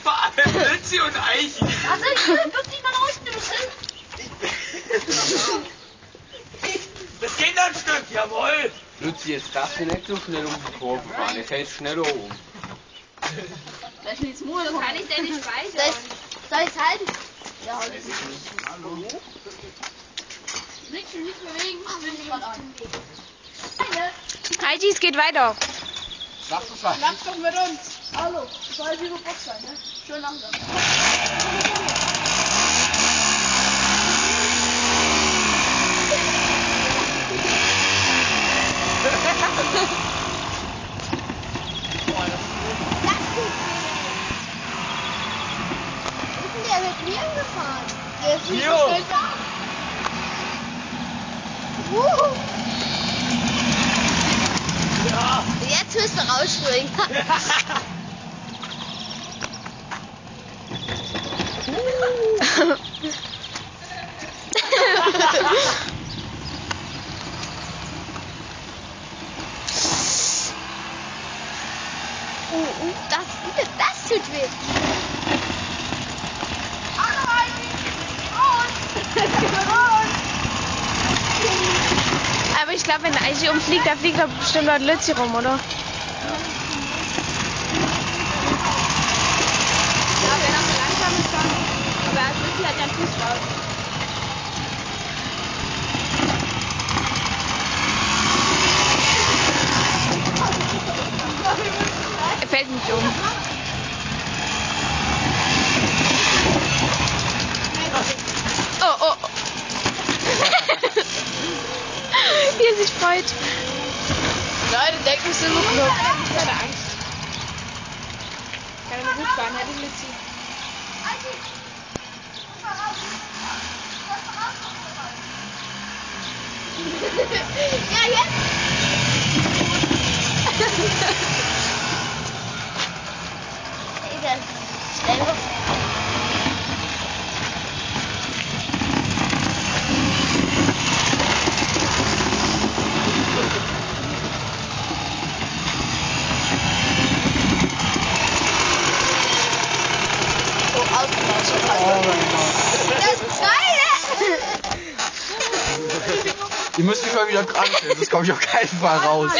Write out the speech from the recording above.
Vor allem Lützi und Eichen. Also ich will wirklich mal rausdüsen. Das geht noch ein Stück, jawohl. Lützi, jetzt darfst du nicht so schnell um die Kurve fahren, der fällt schneller um. Das ist nichts Mut, kann ich denn nicht speichern? Soll ich es halten? Ja, halt es. Nicht bewegen, will ich gerade an. Heidi, es geht weiter. Mach du was. Schnapp doch mit uns. Hallo, das soll wie Box sein, ne? Schön langsam. Der wird mir gefahren. Der ist nicht so schnell da. Ja. Jetzt müsst ihr rausspringen. Das tut weh. Aber ich glaube, wenn der Eichi umfliegt, da fliegt doch bestimmt dort Lützi rum, oder? Ja, wenn er so langsam ist schon. Aber Lützi hat ja einen Fuß raus. Er fällt nicht um. Oh, oh. Wie er sich freut. Leute, denken Sie nur noch. Ich hatte Angst. Kann aber gut fahren, hätte ich Lützi. Ja, jetzt! Ey, das ist schnell. Die müssen mich mal wieder dran stellen, das komme ich auf keinen Fall raus.